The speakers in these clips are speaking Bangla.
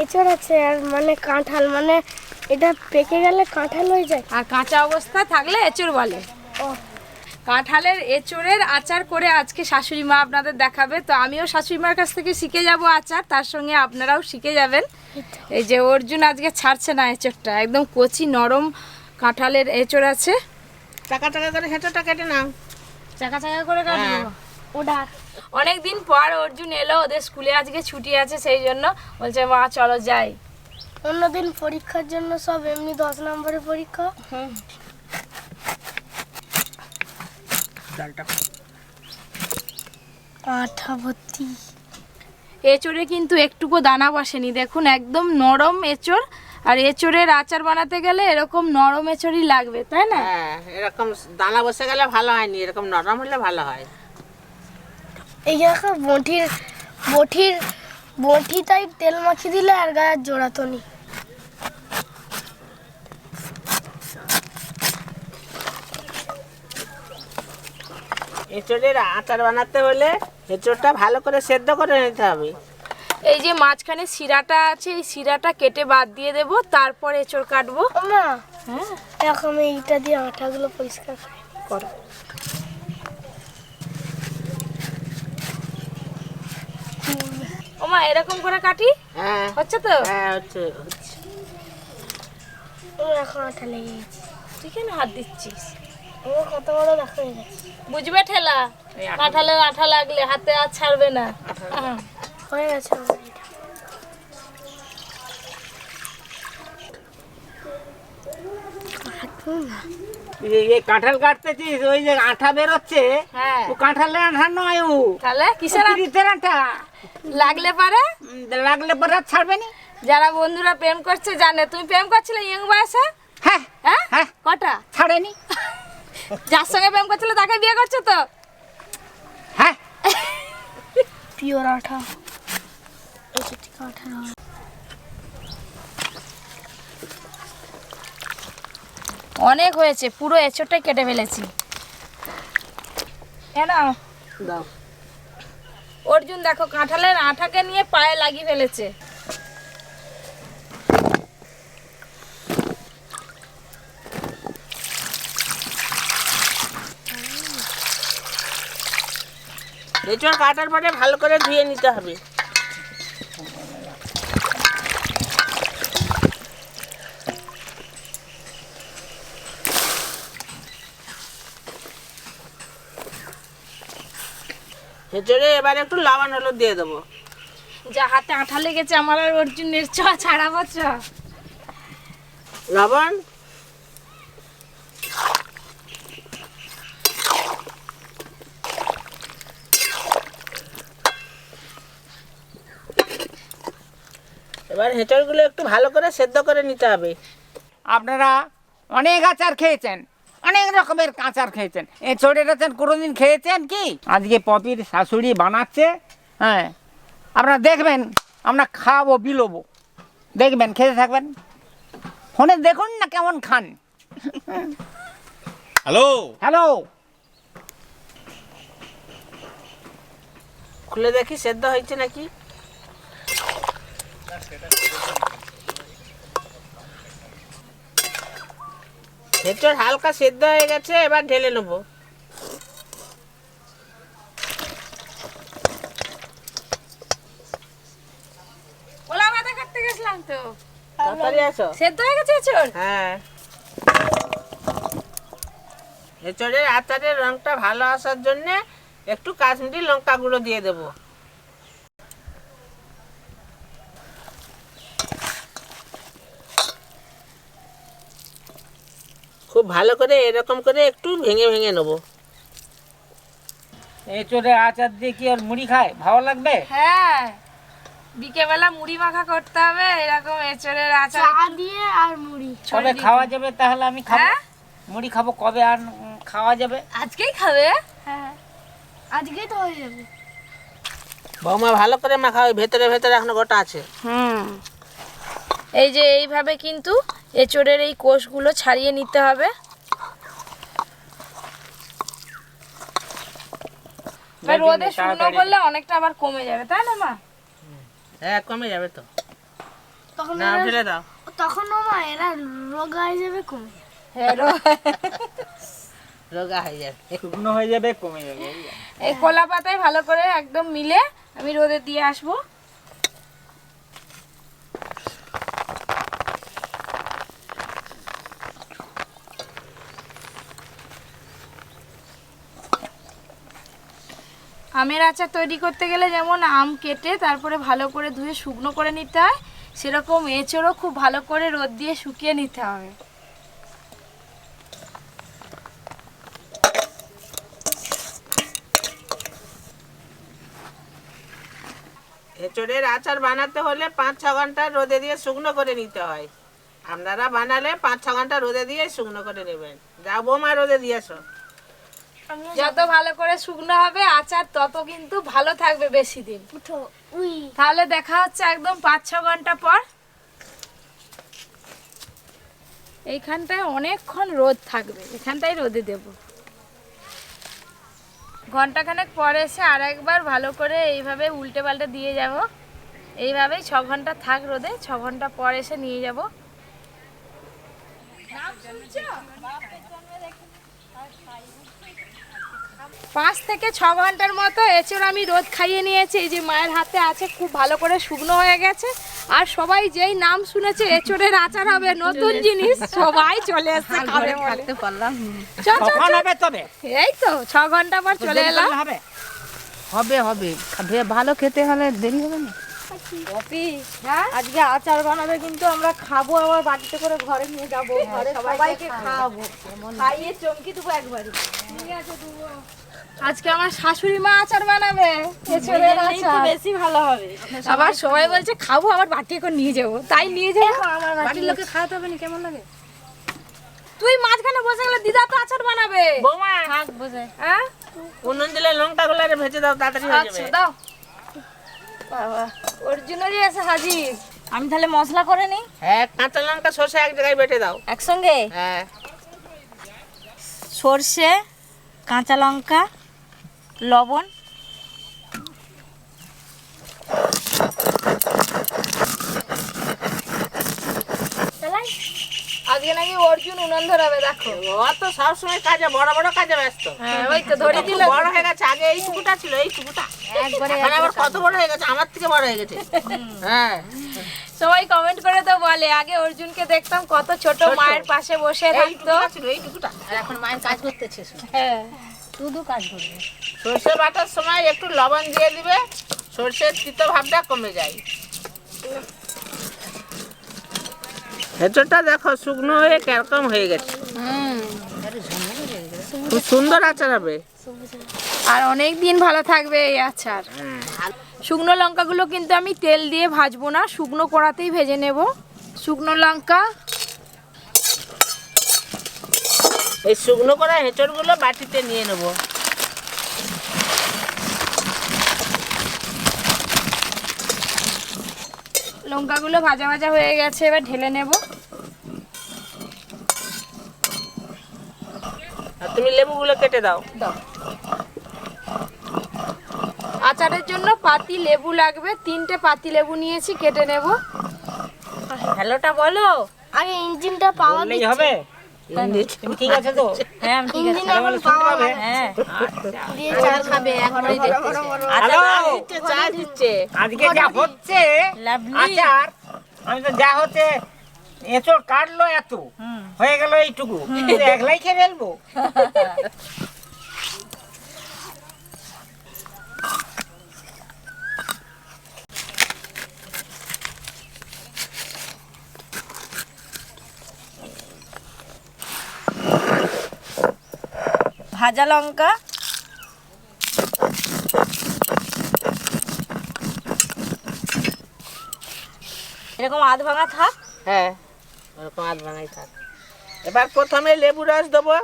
এছাড়া আছে আর মানে কাঁঠাল, মানে এটা পেকে গেলে কাঁঠাল হয়ে যায়, আর কাঁচা অবস্থা থাকলে এঁচড় বলে। ও কাঁঠালের এঁচড়ের আচার করে আজকে শাশুড়ি মা আপনাদের দেখাবে। তো আমিও শাশুড়ি মার কাছ থেকে শিখে যাব আচার, তার সঙ্গে আপনারাও শিখে যাবেন। এই যে অর্জুন আজকে ছাড়ছে না এঁচড়টা, একদম কচি নরম কাঁঠালের এঁচড় আছে। টাকা টাকা করে হেঁচোটা কেটে নাও, চাকা চাকা করে কাটবো। ওটা অনেকদিন পর অর্জুন এলো, ওদের স্কুলে আজকে ছুটি আছে, সেই জন্য বলছে মা চলো যাই। অন্যদিন পরীক্ষার জন্য সব এমনি 10 নম্বরের পরীক্ষা। ডালটা আঠা ভর্তি। এঁচড়ে কিন্তু একটুকু দানা বসেনি, দেখুন একদম নরম এঁচড়। আর এঁচড়ের আচার বানাতে গেলে এরকম নরম এঁচড়ই লাগবে, তাই না? হ্যাঁ, এরকম দানা বসে গেলে ভালো হয়নি, এরকম নরম হলে ভালো হয়। এই দেখো বটি তাই তেল মাখিয়ে দিলে আর গায়ের জোড়াতো নি। এঁচড়ের আচার বানাতে হলে এঁচড়টা ভালো করে সেদ্ধ করে নিতে হবে। এই যে মাঝখানে শিরাটা আছে, এই শিরাটা কেটে বাদ দিয়ে দেব, তারপর এঁচড় কাটবো। মা হ্যাঁ, এখন এইটা দিয়ে আঠাগুলো পরিষ্কার করো। ওমা এরকম করে কাটি, হ্যাঁ হচ্ছে তো? হ্যাঁ, হচ্ছে হচ্ছে। এখন আঠা লেগে গেছে। তুই কেন হাত দিচ্ছিস? আমার কত বড় দেখা হয়ে গেছে। বুঝবে ঠেলা, কাঁঠালের আঠা লাগলে হাতে আর ছাড়বে না। হয়ে গেছে আমার এটা। এই কাঁঠাল কাটতেছিস, ওই যে আঠা বেরোচ্ছে, হ্যাঁ, ও কাঁঠালের আঠা নয়, ও তাহলে কিসের আঠা? পিরিতের আঠা। লাগলে পারে, লাগলে পরে আর ছাড়বে না। যারা বন্ধুরা প্রেম করছে জানে। তুমি প্রেম করছিলে ইয়ং বয়সে? হ্যাঁ হ্যাঁ, হ্যাঁ, কটা? ছাড়েনি। যার সঙ্গে প্রেম করছিলে তাকে বিয়ে করছো তো? হ্যাঁ, পিওর আঠা। এটা ঠিক আঠা না। অনেক হয়েছে, পুরো এঁচড়টাই কেটে ফেলেছি। কেন দাও। অর্জুন দেখো কাঁঠালের আঠাকে নিয়ে পায়ে লাগিয়ে ফেলেছে। এঁচড় কাটার পরে ভালো করে ধুয়ে নিতে হবে। এঁচড়ে এবার একটু লবণ হলুদ দিয়ে দেবো। যা হাতে আঠা লেগেছে আমার আর অর্জুনের, ছাড়াবো লবণ, এবার এঁচড়গুলো একটু ভালো করে সেদ্ধ করে নিতে হবে। আপনারা অনেক আচার খেয়েছেন, অনেক রকমের আচার খেয়েছেন, এঁচড়ের আচার কোনোদিন খেয়েছেন কি? আজকে পপির শাশুড়ি বানাচ্ছে, হ্যাঁ আপনারা দেখবেন, আমরা খাবো বিলোবো, দেখবেন খেতে থাকবেন, ফোনে দেখুন না কেমন খান। হ্যালো হ্যালো, খুলে দেখি সেদ্ধ হয়েছে নাকি। এঁচড় হালকা সেদ্ধ হয়ে গেছে, এবার ঢেলে নেবো। ওলা বাঁধা কাটতে গেছিলাম তো, তাড়াতাড়ি আসো। সেদ্ধ হয়ে গেছে এঁচড়। হ্যাঁ, এঁচড়ের আচারের রংটা ভালো আসার জন্য একটু কাশ্মীরি লঙ্কা গুঁড়ো দিয়ে দেবো। খুব ভালো করে এরকম করে একটু ভেঙে ভেঙে নেবো। এঁচড়ের আচার দিয়ে কি আর মুড়ি খায় ভালো লাগবে? হ্যাঁ, বিকেবেলা মুড়ি মাখা করতে হবে, এরকম এঁচড়ের আচার চা দিয়ে আর মুড়ি। কবে খাওয়া যাবে তাহলে? আমি খাবো, হ্যাঁ? মুড়ি খাবো কবে আর খাওয়া যাবে? আজকেই খাবে? হ্যাঁ, আজকেই তো হয়ে যাবে। বৌমা ভালো করে মাখা, ওই ভেতরে ভেতরে এখনো গোটা আছে। এই যে এইভাবে কিন্তু এঁচড়ের এই কোষগুলো ছাড়িয়ে নিতে হবে। রোদে শুকনো করলে অনেকটা আবার কমে যাবে, তাই না মা? হ্যাঁ, কমে যাবে তো। তখন না ফেলে দাও। তখন মা এরা রোগা হয়ে যাবে কমে। হ্যাঁ, রোগা হয়ে যাবে। শুকনো হয়ে যাবে, কমে যাবে। এই কলা পাতায় ভালো করে একদম মিলে আমি রোদে দিয়ে আসবো। আমের আচার তৈরি করতে গেলে যেমন আম কেটে তারপরে ভালো করে ধুয়ে শুকনো করে নিতে হয়, সেরকম এঁচোড়ও খুব ভালো করে রোদ দিয়ে শুকিয়ে নিতে হবে। এঁচোড়ের আচার বানাতে হলে 5-6 ঘন্টা রোদে দিয়ে শুকনো করে নিতে হয়। আপনারা বানালে 5-6 ঘন্টা রোদে দিয়ে শুকনো করে নেবেন। যাও বৌমা, রোদে দিয়েছো। যত ভালো করে শুকনো হবে আচার তত কিন্তু ভালো থাকবে বেশি দিন। তাহলে দেখা হচ্ছে একদম 5-6 ঘন্টা পর। এইখানটায় অনেকক্ষণ রোদ থাকবে, এখানটায় রোদে দেব। ঘন্টাখানেক পরে এসে আর একবার ভালো করে এইভাবে উল্টে পাল্টে দিয়ে যাব। এইভাবেই 6 ঘন্টা থাক রোদে, 6 ঘন্টা পর এসে নিয়ে যাব। 5 থেকে 6 ঘন্টার মতো এঁচড় আমি রোদ খাইয়ে নিয়েছি। এই যে মায়ের হাতে আছে, খুব ভালো করে শুকনো হয়ে গেছে। আর সবাই যেই নাম শুনেছে এঁচড়ের আচার হবে, নতুন জিনিস, সবাই চলে আসছে খাবে বলে। চল, চল, কখন চল। হবে তবে? এই তো 6 ঘন্টা পর চলে এলাম। হবে। হবে। ভালো খেতে হলে দেরি হবে না। পপি, হ্যাঁ আজকে আচার বানাবে, কিন্তু আমরা খাবো, আবার বাড়িতে করে ঘরে নিয়ে যাবো, ঘরে সবাইকে খাওয়াবো, খাইয়ে চমকি দেবো একবারই। ঠিক আছে, দেবো। আজকে আমার শাশুড়ি মা আচার বানাবে, এঁচড়ের আচার। বেশি ভালো হবে। আবার সবাই বলছে খাবো, আবার বাটি করে নিয়ে যাবো, তাই নিয়ে যাবো। বাড়ির লোকে খাওয়াতে হবে না, কেমন লাগে? তুই মাঝখানে বসে গেলে দিদা তো আচার বানাবে। বৌমা, থাক বোঝে। হ্যাঁ, উনুন দিলে লঙ্কা গুলো ভেজে দাও, তাড়াতাড়ি হয়ে আচ্ছা যাবে। দাও। বাবা, অর্জুনেরই এসে হাজির। আমি তাহলে মশলা করে নিই হ্যাঁ, কাঁচা লঙ্কা সর্ষে এক জায়গায় বেটে দাও। একসঙ্গে। হ্যাঁ, সর্ষে, কাঁচা লঙ্কা, লবণ, আজকে নাকি অর্জুন উনান ধরাবে, দেখো। ও তো সবসময় কাজে, বড় বড় কাজে ব্যস্ত। হ্যাঁ, ওই তো ধরে দিল। বড় হয়ে গেছে, আগে এইটুকুটা ছিল, এইটুকুটা। একবারে এখন আবার কত বড় হয়ে গেছে, আমার থেকে বড় হয়ে গেছে। হ্যাঁ, সবাই কমেন্ট করে তো বলে, আগে অর্জুনকে দেখতাম কত ছোট, মায়ের পাশে বসে থাকতো। এইটুকুটা ছিল, এইটুকুটা। আর এখন মায়ের কাজ করতেছে, হ্যাঁ, শুধু কাজ করবে। সর্ষে বাটার সময় একটু লবণ দিয়ে দিবে, সর্ষের তিতো ভাবটা কমে যায়। হেঁচড়টা দেখো শুকনো হয়ে কিরকম হয়ে গেছে। খুব সুন্দর আচার হবে। আর অনেক দিন ভালো থাকবে এই আচার। শুকনো লঙ্কাগুলো কিন্তু আমি তেল দিয়ে ভাজবো না, শুকনো কড়াতেই ভেজে নেব। শুকনো লঙ্কা, এই শুকনো করা হেঁচড়গুলো বাটিতে নিয়ে নেব। লঙ্কাগুলো ভাজা ভাজা হয়ে গেছে, এবার ঢেলে নেব। আর তুমি লেবুগুলো কেটে দাও। আচারের জন্য পাতি লেবু লাগবে, 3টে পাতি লেবু নিয়েছি, কেটে নেব। হ্যালোটা বলো। আগে ইঞ্জিনটা পাওয়া বললেই হবে? তুমি ঠিক আছে তো? হ্যাঁ, আমি ঠিক আছে। ইঞ্জিন এখন পাওয়া হ্যাঁ, দিয়ে চা খাবে একবারই দেখতেছে। হ্যালো, চা দিচ্ছে। আজকে যা হচ্ছে লাভলি। আচার, আমি তো যা হচ্ছে এঁচড় কাটলো এত, হয়ে গেল এইটুকু, কিন্তু একলাই খেয়ে ফেলবো। ভাজা লঙ্কা, এরকম আধ ভাঙা থাক। হ্যাঁ, ওরকম আধ ভাঙাই থাক। এবার প্রথমে লেবু রস দেবো।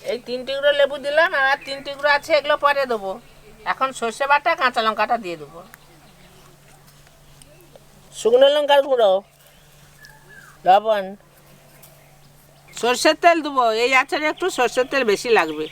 এই 3 টুকরো লেবু দিলাম, আর 3 টুকরো আছে, এগুলো পরে দেবো। এখন সর্ষে বাটা, কাঁচা লঙ্কাটা দিয়ে দেবো। শুকনো লঙ্কার গুঁড়ো, লবণ, সর্ষের তেল দেবো, এই আচারে একটু সর্ষের তেল বেশি লাগবে।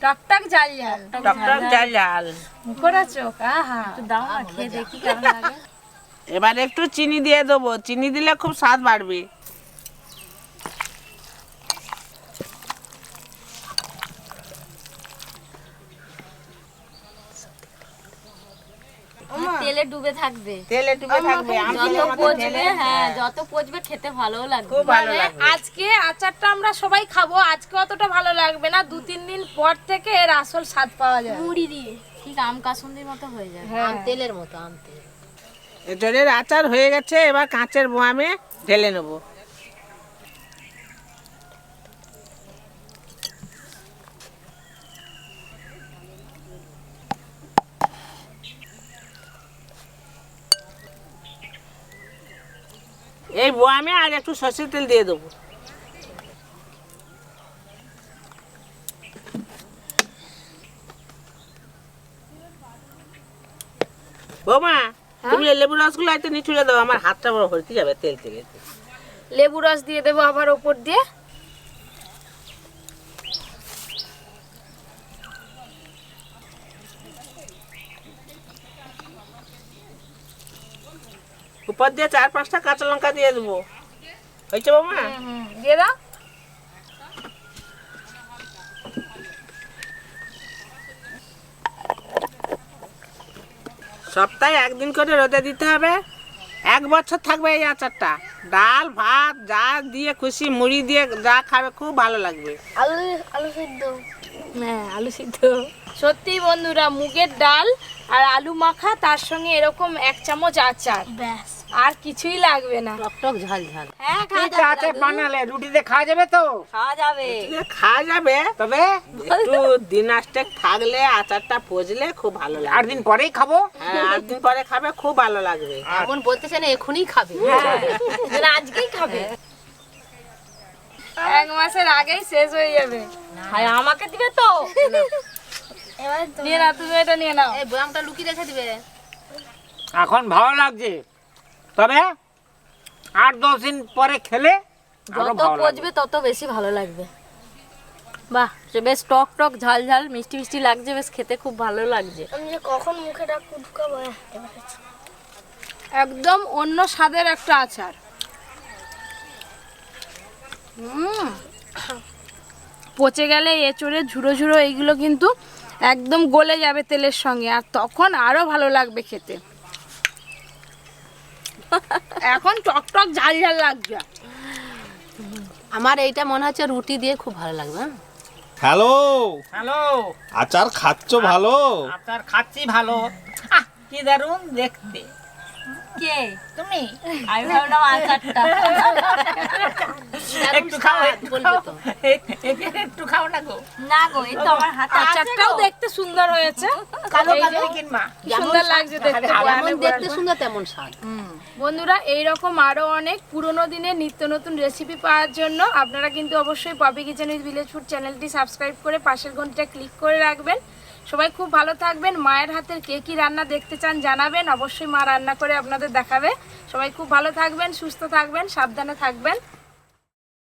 টকটক ঝাল ঝাল টকটক ঝাল ঝাল। মুখরা চোখ, আহা দাও না খেয়ে দেখি কেমন লাগে। এবার একটু চিনি দিয়ে দেবো, চিনি দিলে খুব স্বাদ বাড়বে। তেলে ডুবে থাকবে, তেলে ডুবে থাকবে। যত পচবে, হ্যাঁ যত পচবে খেতে ভালোও লাগবে। খুব ভালো মানে লাগবে। আজকে আচারটা আমরা সবাই খাবো, আজকে অতটা ভালো লাগবে না, 2-3 দিন পর থেকে এর আসল স্বাদ পাওয়া যায়। মুড়ি দিয়ে ঠিক আম কাসুন্দির মতো হয়ে যাবে, হ্যাঁ। আম তেলের মতো, আম তেল। এঁচড়ের আচার হয়ে গেছে, এবার কাঁচের বোয়ামে ঢেলে নেবো। এই বোয়ামে আর একটু সর্ষের তেল দিয়ে দেবো। বৌমা, তুমি এই লেবু রসগুলো একটু নিচুড়ে দাও, আমার হাতটা বড় ভরতে যাবে তেল তেলে। লেবু রস দিয়ে দেবো আবার ওপর দিয়ে। উপর দিয়ে 4-5টা কাঁচা লঙ্কা দিয়ে দেবো। হয়েছে বৌমা? দিয়ে দাও। সপ্তাহে একদিন করে রোদে দিতে হবে, 1 বছর থাকবে এই আচারটা। ডাল ভাত যা দিয়ে খুশি, মুড়ি দিয়ে যা খাবে, খুব ভালো লাগবে। আলু আলু সিদ্ধ হ্যাঁ, আলু সিদ্ধ। সত্যি বন্ধুরা, মুগের ডাল আর আলু মাখা, তার সঙ্গে এরকম 1 চামচ আচার, ব্যাস। আর কিছুই লাগবে না। টকটক ঝাল ঝাল, হ্যাঁ, আচার বানালে রুটিতে খাওয়া যাবে তো? খাওয়া যাবে। খাওয়া যাবে, তবে একটু দিন আসতে থাকলে আচারটা পচলে খুব ভালো লাগবে। 8 দিন পরেই খাবো। হ্যাঁ, 8 দিন পরে খাবে, খুব ভালো লাগবে। এখন বলতেছে না এখনই খাবে, আজকেই খাবে। 1 মাসের আগেই শেষ হয়ে যাবে। হায় আমাকে দিবে তো, এবার তো নিয়ে নাও, তুমি এটা নিয়ে নাও। এই বয়ামটা লুকিয়ে রেখে দিবে। এখন ভালো লাগছে, তবে 8-10 দিন পরে খেলে আরো যত ভালো লাগবে। পচবে তত বেশি ভালো লাগবে। বাহ, সে বেশ টক টক ঝাল ঝাল মিষ্টি মিষ্টি লাগছে, বেশ খেতে খুব ভালো লাগছে। আমি যে কখন মুখে ডাক ঢুকাবো, এবার হচ্ছে। একদম অন্য স্বাদের একটা আচার। পচে গেলে এঁচড়ে ঝুড়ো ঝুড়ো এইগুলো কিন্তু একদম গলে যাবে তেলের সঙ্গে, আর তখন আরো ভালো লাগবে খেতে। এখন টক ঝাল ঝাল লাগছে। আমার এইটা মনে হচ্ছে রুটি দিয়ে খুব ভালো লাগবে। হ্যালো, হ্যালো, আচার খাচ্ছ ভালো? আচার খাচ্ছি ভালো। কি দারুণ দেখতে। কে তুমি আমি ভাবলাম আচারটা একটু খাও, বলবে তো। একটু খাও না গো। না গো, এই তো আমার হাতে আচারটাও দেখতে সুন্দর হয়েছে, কালো এই যে, কালো কিনবা। কি সুন্দর লাগছে দেখতে। যেমন দেখতে সুন্দর তেমন স্বাদ। বন্ধুরা, এইরকম আরো অনেক পুরনো দিনের নিত্য নতুন রেসিপি পাওয়ার জন্য আপনারা কিন্তু অবশ্যই Poppy Kitchen with Village Food চ্যানেলটি সাবস্ক্রাইব করে পাশের ঘন্টিটা ক্লিক করে রাখবেন। সবাই খুব ভালো থাকবেন। মায়ের হাতের কে কি রান্না দেখতে চান জানাবেন, অবশ্যই মা রান্না করে আপনাদের দেখাবে। সবাই খুব ভালো থাকবেন, সুস্থ থাকবেন, সাবধানে থাকবেন।